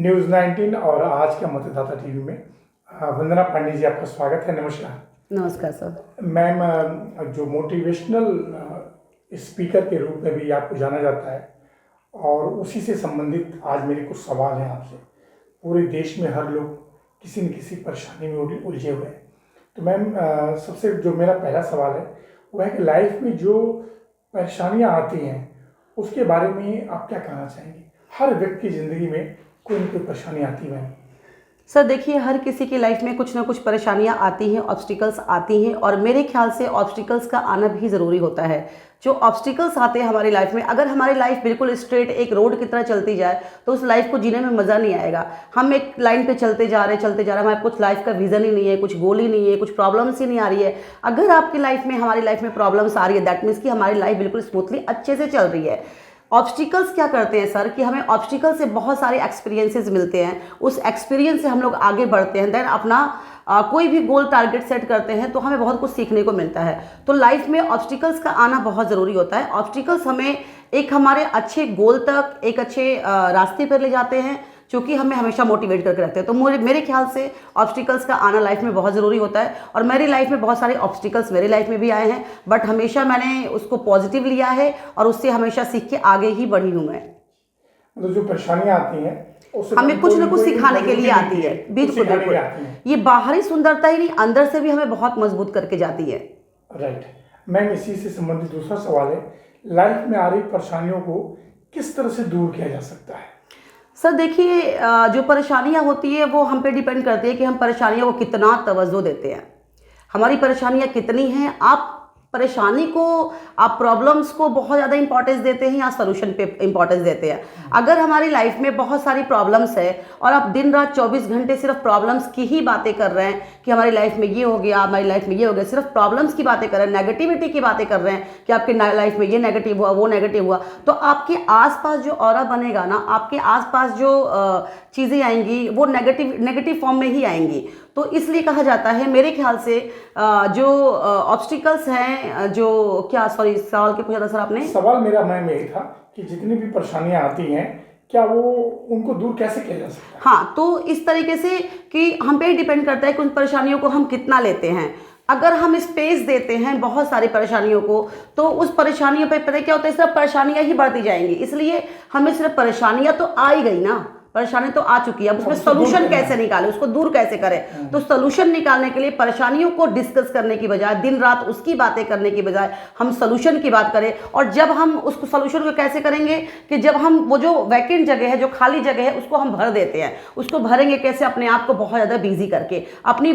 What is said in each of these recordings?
News 19 और आज का मतदाता टीवी में वंदना पांडे जी, आपका स्वागत है। नमस्कार। नमस्कार सर। मैम, जो मोटिवेशनल स्पीकर के रूप में भी आपको जाना जाता है और उसी से संबंधित आज मेरे कुछ सवाल हैं आपसे। पूरे देश में हर लोग किसी न किसी परेशानी में उलझे हुए हैं। तो मैम, सबसे जो मेरा पहला सवाल है वो है कि लाइफ में जो परेशानियां आती हैं उसके बारे में आप क्या कहना चाहेंगे? हर व्यक्ति की ज़िंदगी में कोई न कोई परेशानी आती है। सर देखिए, हर किसी की लाइफ में कुछ ना कुछ परेशानियां आती हैं, ऑब्स्टिकल्स आती हैं और मेरे ख्याल से ऑब्स्टिकल्स का आना भी ज़रूरी होता है। जो ऑब्स्टिकल्स आते हैं हमारी लाइफ में, अगर हमारी लाइफ बिल्कुल स्ट्रेट एक रोड की तरह चलती जाए तो उस लाइफ को जीने में मज़ा नहीं आएगा। हम एक लाइन पे चलते जा रहे हैं, हमारे कुछ लाइफ का विज़न ही नहीं है, कुछ गोल ही नहीं है, कुछ प्रॉब्लम्स ही नहीं आ रही है। अगर आपकी लाइफ में, हमारी लाइफ में प्रॉब्लम्स आ रही है, दैट मीन्स कि हमारी लाइफ बिल्कुल स्मूथली अच्छे से चल रही है। ऑब्स्टिकल्स क्या करते हैं सर कि हमें ऑब्स्टिकल से बहुत सारे एक्सपीरियंसेस मिलते हैं, उस एक्सपीरियंस से हम लोग आगे बढ़ते हैं, देन अपना कोई भी गोल टारगेट सेट करते हैं तो हमें बहुत कुछ सीखने को मिलता है। तो लाइफ में ऑब्स्टिकल्स का आना बहुत ज़रूरी होता है। ऑब्स्टिकल्स हमें एक हमारे अच्छे गोल तक, एक अच्छे रास्ते पर ले जाते हैं जो कि हमें हमेशा मोटिवेट करके रखते हैं। तो मेरे ख्याल से ऑब्स्टिकल्स का आना लाइफ में बहुत ज़रूरी होता है और मेरी लाइफ में बहुत सारे ऑब्स्टिकल्स मेरी लाइफ में भी आए हैं, बट हमेशा मैंने उसको पॉजिटिव लिया है और उससे हमेशा सीख के आगे ही बढ़ी हूँ मैं। मतलब जो परेशानियां आती हैं हमें कुछ ना कुछ सिखाने के लिए आती है। बिल्कुल बिल्कुल, ये बाहरी सुंदरता ही नहीं, अंदर से भी हमें बहुत मजबूत करके जाती है। राइट मैम, इसी से संबंधित दूसरा सवाल है, लाइफ में आ रही परेशानियों को किस तरह से दूर किया जा सकता है? सर देखिए, जो परेशानियां होती है वो हम पे डिपेंड करती है कि हम परेशानियों को कितना तवज्जो देते हैं। हमारी परेशानियां कितनी हैं, आप परेशानी को, आप प्रॉब्लम्स को बहुत ज़्यादा इंपॉर्टेंस देते हैं या सॉल्यूशन पे इंपॉर्टेंस देते हैं। अगर हमारी लाइफ में बहुत सारी प्रॉब्लम्स है और आप दिन रात 24 घंटे सिर्फ प्रॉब्लम्स की ही बातें कर रहे हैं कि हमारी लाइफ में ये हो गया, हमारी लाइफ में ये हो गया, सिर्फ प्रॉब्लम्स की बातें कर रहे हैं, नेगेटिविटी की बातें कर रहे हैं कि आपकी लाइफ में ये नेगेटिव हुआ, वो नेगेटिव हुआ, तो आपके आसपास जो ऑरा बनेगा ना, आपके आसपास जो चीज़ें आएंगी वो नेगेटिव फॉर्म में ही आएंगी। तो इसलिए कहा जाता है मेरे ख्याल से जो ऑब्स्टिकल्स हैं, जो क्या, सॉरी सवाल के पूछा था सर आपने? सवाल मेरा मैं यही था कि जितनी भी परेशानियां आती हैं क्या वो उनको दूर कैसे किया जा सकता है? हाँ, तो इस तरीके से कि हम पे डिपेंड करता है कि उन परेशानियों को हम कितना लेते हैं। अगर हम स्पेस देते हैं बहुत सारी परेशानियों को तो उस परेशानियों पे पता क्या होता है, सिर्फ परेशानियां ही बढ़ती जाएंगी। इसलिए हमें सिर्फ परेशानियां तो आ ही गई ना, परेशानी तो आ चुकी है, अब उसमें सोल्यूशन कैसे निकालें, उसको दूर कैसे करें। तो सोल्यूशन निकालने के लिए परेशानियों को डिस्कस करने की बजाय, दिन रात उसकी बातें करने की बजाय हम सोल्यूशन की बात करें। और जब हम उसको सोल्यूशन को कैसे करेंगे कि जब हम वो जो वैकेंट जगह है, जो खाली जगह है, उसको हम भर देते हैं। उसको भरेंगे कैसे? अपने आप को बहुत ज़्यादा बिजी करके, अपनी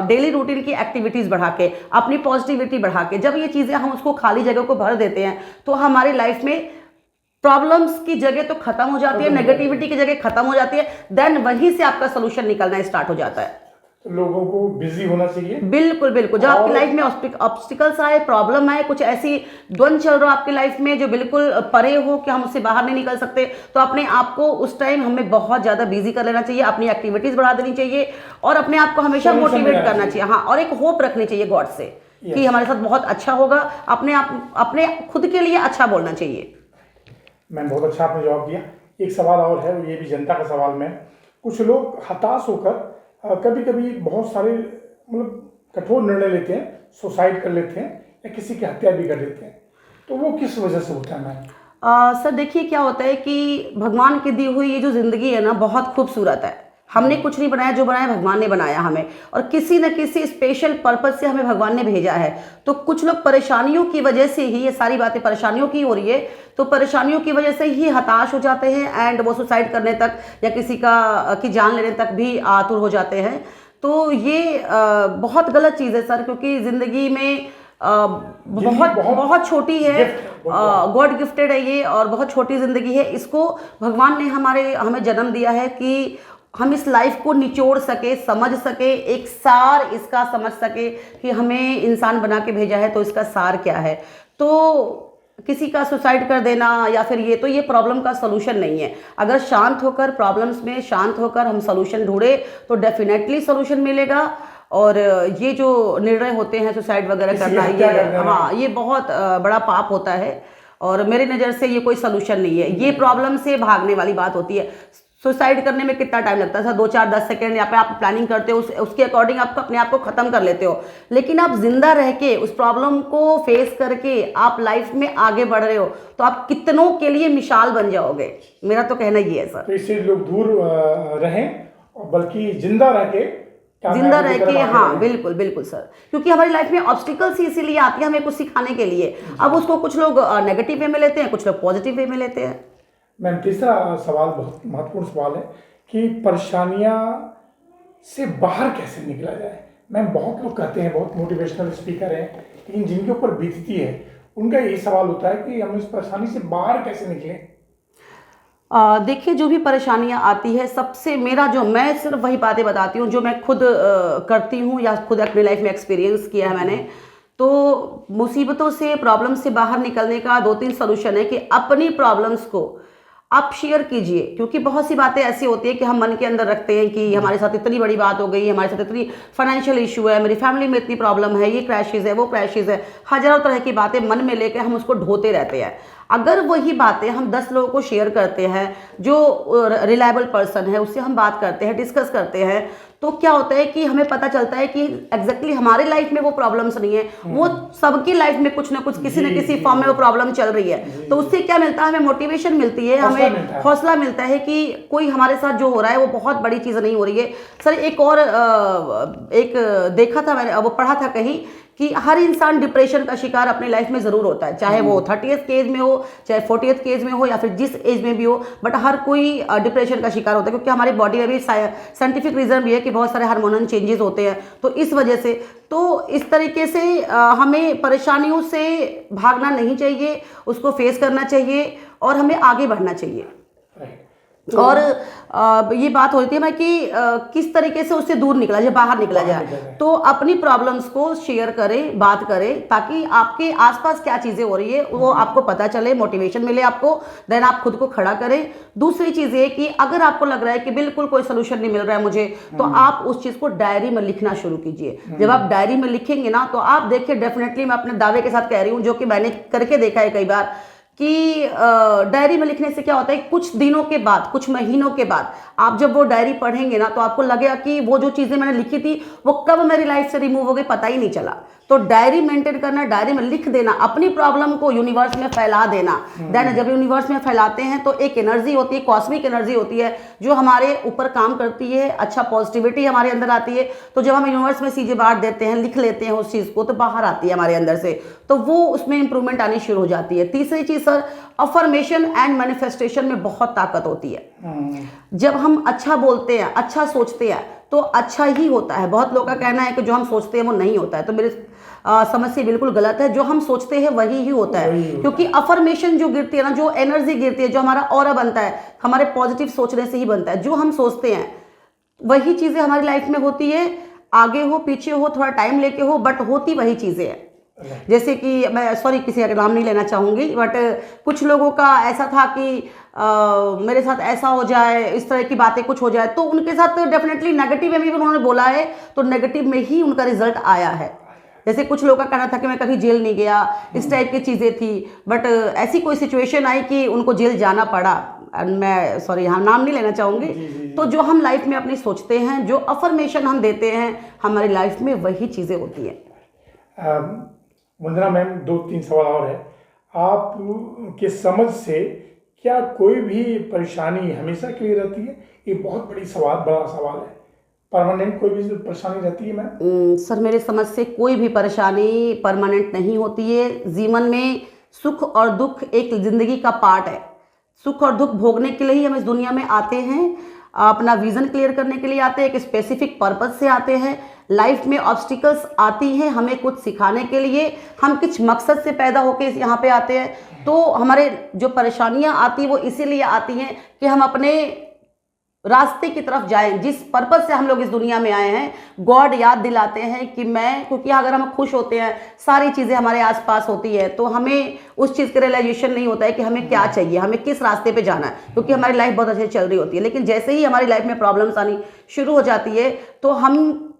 डेली रूटीन की एक्टिविटीज़ बढ़ा के, अपनी पॉजिटिविटी बढ़ा के। जब ये चीज़ें हम उसको खाली जगह को भर देते हैं तो हमारी लाइफ में प्रॉब्लम्स की जगह तो खत्म हो जाती है, नेगेटिविटी की जगह खत्म हो जाती है, देन वहीं से आपका सोल्यूशन निकलना स्टार्ट हो जाता है। तो लोगों को बिजी होना चाहिए। बिल्कुल बिल्कुल, जब आपकी लाइफ में ऑब्स्टिकल्स आए, प्रॉब्लम आए, कुछ ऐसी द्वंद चल रहा आपकी लाइफ में जो बिल्कुल परे हो कि हम उससे बाहर नहीं निकल सकते, तो अपने आप को उस टाइम हमें बहुत ज़्यादा बिजी कर लेना चाहिए, अपनी एक्टिविटीज़ बढ़ा देनी चाहिए और अपने आप को हमेशा मोटिवेट करना चाहिए। हाँ, और एक होप रखनी चाहिए गॉड से कि हमारे साथ बहुत अच्छा होगा। अपने खुद के लिए अच्छा बोलना चाहिए। मैम, बहुत अच्छा आपने जवाब दिया। एक सवाल और है, ये भी जनता का सवाल में, कुछ लोग हताश होकर कभी कभी बहुत सारे मतलब कठोर निर्णय लेते हैं, सुसाइड कर लेते हैं या किसी की हत्या भी कर लेते हैं, तो वो किस वजह से होता है मैम? सर देखिए, क्या होता है कि भगवान की दी हुई ये जो ज़िंदगी है ना, बहुत खूबसूरत है। हमने कुछ नहीं बनाया, जो बनाया भगवान ने बनाया हमें, और किसी न किसी स्पेशल पर्पस से हमें भगवान ने भेजा है। तो कुछ लोग परेशानियों की वजह से ही, ये सारी बातें परेशानियों की हो रही है, तो परेशानियों की वजह से ही हताश हो जाते हैं एंड वो सुसाइड करने तक या किसी की जान लेने तक भी आतुर हो जाते हैं। तो ये बहुत गलत चीज़ है सर, क्योंकि ज़िंदगी में बहुत छोटी है, गॉड गिफ्टेड है ये, और बहुत छोटी ज़िंदगी है। इसको भगवान ने हमें जन्म दिया है कि हम इस लाइफ को निचोड़ सके, समझ सके, एक सार इसका समझ सके कि हमें इंसान बना के भेजा है तो इसका सार क्या है। तो किसी का सुसाइड कर देना या फिर ये प्रॉब्लम का सलूशन नहीं है। अगर शांत होकर, प्रॉब्लम्स में शांत होकर हम सलूशन ढूंढे तो डेफिनेटली सलूशन मिलेगा। और ये जो निर्णय होते हैं सुसाइड वगैरह करना, ये हाँ, ये बहुत बड़ा पाप होता है और मेरी नज़र से ये कोई सलूशन नहीं है। ये प्रॉब्लम से भागने वाली बात होती है। सुसाइड करने में कितना टाइम लगता है सर, 2-4-10 सेकेंड, या फिर आप प्लानिंग करते हो उसके अकॉर्डिंग आप अपने आप को ख़त्म कर लेते हो। लेकिन आप जिंदा रह के उस प्रॉब्लम को फेस करके आप लाइफ में आगे बढ़ रहे हो, तो आप कितनों के लिए मिसाल बन जाओगे। मेरा तो कहना ये है सर। तो इससे लोग दूर रहें और बल्कि जिंदा रह के जिंदा रह के, हाँ बिल्कुल बिल्कुल सर, क्योंकि हमारी लाइफ में ऑब्स्टिकल्स ही इसीलिए आती है हमें कुछ सिखाने के लिए। अब उसको कुछ लोग नेगेटिव वे में लेते हैं, कुछ लोग पॉजिटिव वे में लेते हैं। मैम तीसरा सवाल बहुत महत्वपूर्ण सवाल है कि परेशानियां से बाहर कैसे निकला जाए। मैम बहुत लोग कहते हैं, बहुत मोटिवेशनल स्पीकर हैं, लेकिन जिनके ऊपर बीतती है उनका यही सवाल होता है कि हम इस परेशानी से बाहर कैसे निकलें। देखिए, जो भी परेशानियां आती है, सबसे मेरा जो, मैं सिर्फ वही बातें बताती हूँ जो मैं खुद करती हूँ या खुद अपनी लाइफ में एक्सपीरियंस किया है मैंने। तो मुसीबतों से, प्रॉब्लम से बाहर निकलने का 2-3 सोल्यूशन है कि अपनी प्रॉब्लम्स को आप शेयर कीजिए, क्योंकि बहुत सी बातें ऐसी होती है कि हम मन के अंदर रखते हैं कि हमारे साथ इतनी बड़ी बात हो गई, हमारे साथ इतनी फाइनेंशियल इशू है, मेरी फैमिली में इतनी प्रॉब्लम है, ये क्रैशेज है, वो क्रैशेज है, हजारों तरह की बातें मन में लेकर हम उसको ढोते रहते हैं। अगर वही बातें हम 10 लोगों को शेयर करते हैं, जो रिलायबल पर्सन है उससे हम बात करते हैं, डिस्कस करते हैं, तो क्या होता है कि हमें पता चलता है कि एग्जैक्टली हमारे लाइफ में वो प्रॉब्लम्स नहीं है, वो सबकी लाइफ में कुछ ना कुछ, किसी न किसी फॉर्म में वो प्रॉब्लम चल रही है। तो उससे क्या मिलता है, हमें मोटिवेशन मिलती है, हमें हौसला मिलता है कि कोई हमारे साथ जो हो रहा है वो बहुत बड़ी चीज़ नहीं हो रही है। सर एक और एक देखा था मैंने, वो पढ़ा था कहीं कि हर इंसान डिप्रेशन का शिकार अपनी लाइफ में ज़रूर होता है, चाहे वो 30th के एज में हो, चाहे 40th के एज में हो, या फिर जिस एज में भी हो, बट हर कोई डिप्रेशन का शिकार होता है, क्योंकि हमारी बॉडी में भी साइंटिफिक रीज़न भी है कि बहुत सारे हार्मोनल चेंजेस होते हैं। तो इस वजह से, तो इस तरीके से हमें परेशानियों से भागना नहीं चाहिए, उसको फेस करना चाहिए और हमें आगे बढ़ना चाहिए। और ये बात होती है ना कि किस तरीके से उससे दूर निकला जाए, बाहर निकला जाए। तो अपनी प्रॉब्लम्स को शेयर करें, बात करें, ताकि आपके आसपास क्या चीज़ें हो रही है वो आपको पता चले, मोटिवेशन मिले आपको, देन आप खुद को खड़ा करें। दूसरी चीज़ ये कि अगर आपको लग रहा है कि बिल्कुल कोई सोल्यूशन नहीं मिल रहा है मुझे, तो आप उस चीज़ को डायरी में लिखना शुरू कीजिए। जब आप डायरी में लिखेंगे ना, तो आप देखिए, डेफिनेटली मैं अपने दावे के साथ कह रही हूँ, जो कि मैंने करके देखा है कई बार, कि डायरी में लिखने से क्या होता है, कुछ दिनों के बाद, कुछ महीनों के बाद आप जब वो डायरी पढ़ेंगे ना, तो आपको लगेगा कि वो जो चीज़ें मैंने लिखी थी वो कब मेरी लाइफ से रिमूव हो गई, पता ही नहीं चला। तो डायरी मेंटेन करना, डायरी में लिख देना, अपनी प्रॉब्लम को यूनिवर्स में फैला देना। देन जब यूनिवर्स में फैलाते हैं तो एक एनर्जी होती है, कॉस्मिक एनर्जी होती है, जो हमारे ऊपर काम करती है, अच्छा पॉजिटिविटी हमारे अंदर आती है। तो जब हम यूनिवर्स में चीज़ें बांट देते हैं, लिख लेते हैं उस चीज़ को, तो बाहर आती है हमारे अंदर से, तो वो उसमें इंप्रूवमेंट आनी शुरू हो जाती है। तीसरी चीज़ सर, अफर्मेशन एंड मैनिफेस्टेशन में बहुत ताकत होती है। जब हम अच्छा बोलते हैं, अच्छा सोचते हैं, तो अच्छा ही होता है। बहुत लोगों का कहना है कि जो हम सोचते हैं वो नहीं होता है, तो मेरे समझ से बिल्कुल गलत है। जो हम सोचते हैं वही ही होता है, क्योंकि अफर्मेशन जो गिरती है ना, जो एनर्जी गिरती है, जो हमारा ऑरा बनता है, हमारे पॉजिटिव सोचने से ही बनता है। जो हम सोचते हैं वही चीज़ें हमारी लाइफ में होती है, आगे हो पीछे हो, थोड़ा टाइम लेके हो, बट होती वही चीज़ें हैं। जैसे कि मैं, सॉरी किसी का नाम नहीं लेना चाहूँगी, बट कुछ लोगों का ऐसा था कि मेरे साथ ऐसा हो जाए, इस तरह की बातें कुछ हो जाए, तो उनके साथ डेफिनेटली नेगेटिव में भी उन्होंने बोला है, तो नेगेटिव में ही उनका रिजल्ट आया है। जैसे कुछ लोगों का कहना था कि मैं कभी जेल नहीं गया, इस टाइप की चीज़ें थी, बट ऐसी कोई सिचुएशन आई कि उनको जेल जाना पड़ा। मैं सॉरी यहाँ नाम नहीं लेना चाहूँगी। तो जो हम लाइफ में अपनी सोचते हैं, जो अफर्मेशन हम देते हैं, हमारी लाइफ में वही चीज़ें होती हैं। वंदना मैम, 2-3 सवाल और है। आप के समझ से क्या कोई भी परेशानी हमेशा के लिए रहती है? ये बहुत बड़ा सवाल है। परमानेंट कोई भी परेशानी रहती है मैम? सर मेरे समझ से कोई भी परेशानी परमानेंट नहीं होती है। जीवन में सुख और दुख एक जिंदगी का पार्ट है। सुख और दुख भोगने के लिए ही हम इस दुनिया में आते हैं, अपना विजन क्लियर करने के लिए आते हैं, एक स्पेसिफिक पर्पज से आते हैं। लाइफ में ऑब्स्टिकल्स आती हैं हमें कुछ सिखाने के लिए, हम किस मकसद से पैदा होकर यहाँ पे आते हैं। तो हमारे जो परेशानियाँ आती हैं वो इसीलिए आती हैं कि हम अपने रास्ते की तरफ जाएं, जिस पर्पज से हम लोग इस दुनिया में आए हैं। गॉड याद दिलाते हैं कि मैं, क्योंकि अगर हम खुश होते हैं, सारी चीज़ें हमारे आसपास होती है, तो हमें उस चीज़ का रियलाइजेशन नहीं होता है कि हमें क्या चाहिए, हमें किस रास्ते पे जाना है, क्योंकि हमारी लाइफ बहुत अच्छे चल रही होती है। लेकिन जैसे ही हमारी लाइफ में प्रॉब्लम्स आनी शुरू हो जाती है, तो हम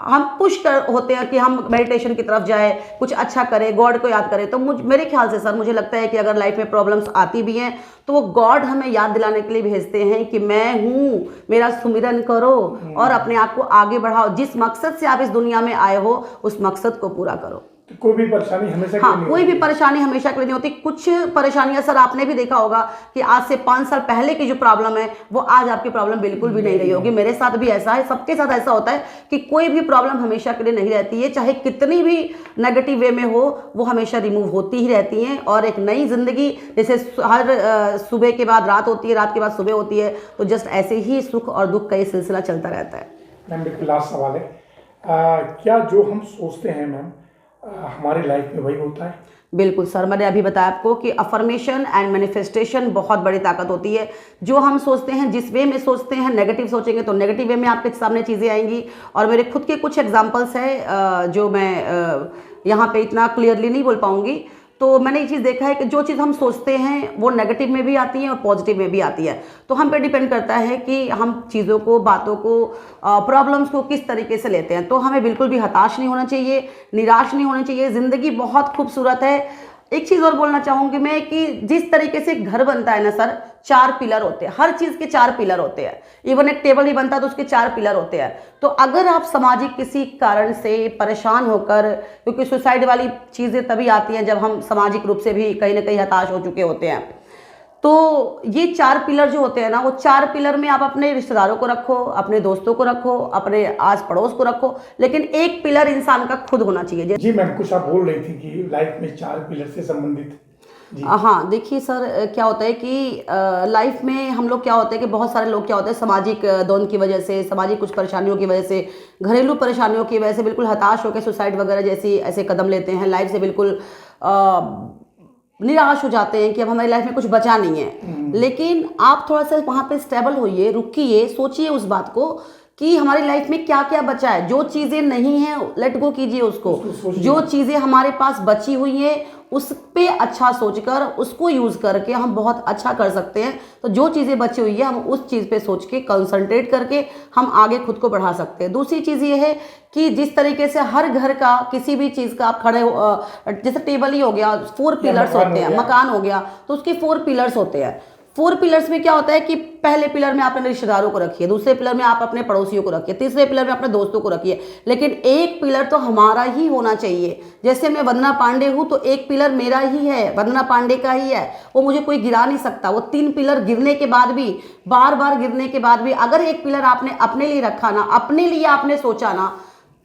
हम पुश कर होते हैं कि हम मेडिटेशन की तरफ जाए, कुछ अच्छा करें, गॉड को याद करें। तो मेरे ख्याल से सर मुझे लगता है कि अगर लाइफ में प्रॉब्लम्स आती भी हैं तो वो गॉड हमें याद दिलाने के लिए भेजते हैं कि मैं हूँ, मेरा सुमिरन करो और अपने आप को आगे बढ़ाओ। जिस मकसद से आप इस दुनिया में आए हो उस मकसद को पूरा करो। तो कोई भी परेशानी हमेशा के लिए हाँ, नहीं कोई भी होती। परेशानी हमेशा के लिए नहीं होती। कुछ परेशानियां सर आपने भी देखा होगा कि आज से 5 साल पहले की जो प्रॉब्लम है वो आज आपकी प्रॉब्लम बिल्कुल भी नहीं रही होगी। मेरे साथ भी ऐसा है, सबके साथ ऐसा होता है कि कोई भी प्रॉब्लम हमेशा के लिए नहीं रहती है, चाहे कितनी भी नेगेटिव वे में हो वो हमेशा रिमूव होती ही रहती हैं। और एक नई जिंदगी, जैसे हर सुबह के बाद रात होती है, रात के बाद सुबह होती है, तो जस्ट ऐसे ही सुख और दुख का ये सिलसिला चलता रहता है। मैम बिल्कुल लास्ट सवाल है, क्या जो हम सोचते हैं मैम हमारी लाइफ में वही होता है? बिल्कुल सर, मैंने अभी बताया आपको कि अफर्मेशन एंड मैनिफेस्टेशन बहुत बड़ी ताकत होती है। जो हम सोचते हैं, जिस वे में सोचते हैं, नेगेटिव सोचेंगे तो नेगेटिव वे में आपके सामने चीज़ें आएंगी। और मेरे खुद के कुछ एग्जांपल्स हैं जो मैं यहाँ पे इतना क्लियरली नहीं बोल पाऊँगी। तो मैंने ये चीज़ देखा है कि जो चीज़ हम सोचते हैं वो नेगेटिव में भी आती है और पॉजिटिव में भी आती है। तो हम पे डिपेंड करता है कि हम चीज़ों को, बातों को, प्रॉब्लम्स को किस तरीके से लेते हैं। तो हमें बिल्कुल भी हताश नहीं होना चाहिए, निराश नहीं होना चाहिए। ज़िंदगी बहुत खूबसूरत है। एक चीज़ और बोलना चाहूँगी मैं कि जिस तरीके से घर बनता है ना सर, 4 पिलर होते हैं, हर चीज़ के 4 पिलर होते हैं। इवन एक टेबल ही बनता है तो उसके 4 पिलर होते हैं। तो अगर आप सामाजिक किसी कारण से परेशान होकर, क्योंकि सुसाइड वाली चीज़ें तभी आती हैं जब हम सामाजिक रूप से भी कहीं ना कहीं हताश हो चुके होते हैं, तो ये 4 पिलर जो होते हैं ना, वो 4 पिलर में आप अपने रिश्तेदारों को रखो, अपने दोस्तों को रखो, अपने आस पड़ोस को रखो, लेकिन एक पिलर इंसान का खुद होना चाहिए। जी मैम, कुछ आप बोल रही थी कि लाइफ में 4 पिलर से संबंधित। हाँ, देखिए सर, क्या होता है कि लाइफ में हम लोग क्या होता है कि बहुत सारे लोग क्या होते हैं सामाजिक द्वंद की वजह से, सामाजिक कुछ परेशानियों की वजह से, घरेलू परेशानियों की वजह से बिल्कुल हताश होकर सुसाइड वगैरह जैसी ऐसे कदम लेते हैं। लाइफ से बिल्कुल निराश हो जाते हैं कि अब हमारी लाइफ में कुछ बचा नहीं है। लेकिन आप थोड़ा सा वहाँ पे स्टेबल होइए, रुकिए, सोचिए उस बात को कि हमारी लाइफ में क्या क्या बचा है। जो चीज़ें नहीं हैं लेट गो कीजिए उसको। जो चीज़ें हमारे पास बची हुई हैं उस पे अच्छा सोचकर उसको यूज़ करके हम बहुत अच्छा कर सकते हैं। तो जो चीज़ें बची हुई है हम उस चीज़ पे सोच के कंसंट्रेट करके हम आगे खुद को बढ़ा सकते हैं। दूसरी चीज़ ये है कि जिस तरीके से हर घर का किसी भी चीज़ का आप खड़े हो, जैसे टेबल ही हो गया, 4 पिलर्स होते हैं, मकान हो गया तो उसके 4 पिलर्स होते हैं। 4 पिलर्स में क्या होता है कि पहले पिलर में आप अपने रिश्तेदारों को रखिए, दूसरे पिलर में आप अपने पड़ोसियों को रखिए, तीसरे पिलर में अपने दोस्तों को रखिए, लेकिन एक पिलर तो हमारा ही होना चाहिए। जैसे मैं वंदना पांडे हूँ तो एक पिलर मेरा ही है, वंदना पांडे का ही है, वो मुझे कोई गिरा नहीं सकता। वो 3 पिलर गिरने के बाद भी, बार बार गिरने के बाद भी, अगर एक पिलर आपने अपने लिए रखा ना, अपने लिए आपने सोचा ना,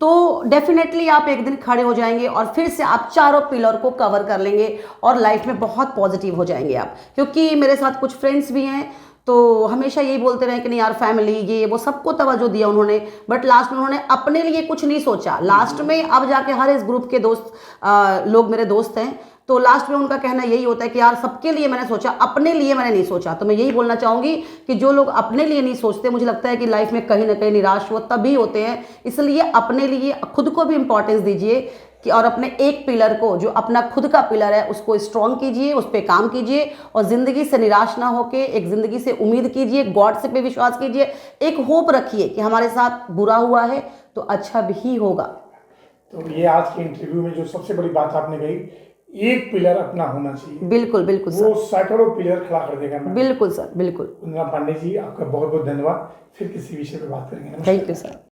तो डेफिनेटली आप एक दिन खड़े हो जाएंगे और फिर से आप चारों पिलर को कवर कर लेंगे और लाइफ में बहुत पॉजिटिव हो जाएंगे आप। क्योंकि मेरे साथ कुछ फ्रेंड्स भी हैं तो हमेशा यही बोलते रहे कि नहीं यार, फैमिली ये वो सबको तवज्जो दिया उन्होंने, बट लास्ट में उन्होंने अपने लिए कुछ नहीं सोचा। लास्ट में अब जाके हर इस ग्रुप के दोस्त लोग मेरे दोस्त हैं, तो लास्ट में उनका कहना यही होता है कि यार सबके लिए मैंने सोचा, अपने लिए मैंने नहीं सोचा। तो मैं यही बोलना चाहूँगी कि जो लोग अपने लिए नहीं सोचते, मुझे लगता है कि लाइफ में कहीं ना कहीं निराश वो तभी होते हैं। इसलिए अपने लिए, खुद को भी इंपॉर्टेंस दीजिए कि और अपने एक पिलर को, जो अपना खुद का पिलर है, उसको स्ट्रॉन्ग कीजिए, उस पर काम कीजिए और ज़िंदगी से निराश ना होके एक ज़िंदगी से उम्मीद कीजिए, गॉड से पे विश्वास कीजिए, एक होप रखिए कि हमारे साथ बुरा हुआ है तो अच्छा भी होगा। तो ये आज के इंटरव्यू में जो सबसे बड़ी बात आपने कही, एक पिलर अपना होना चाहिए। बिल्कुल बिल्कुल वो सर, सैकड़ों पिलर खड़ा कर देगा। बिल्कुल सर, बिल्कुल। वंदना पांडे जी, आपका बहुत बहुत धन्यवाद। फिर किसी विषय पे बात करेंगे। Thank you sir.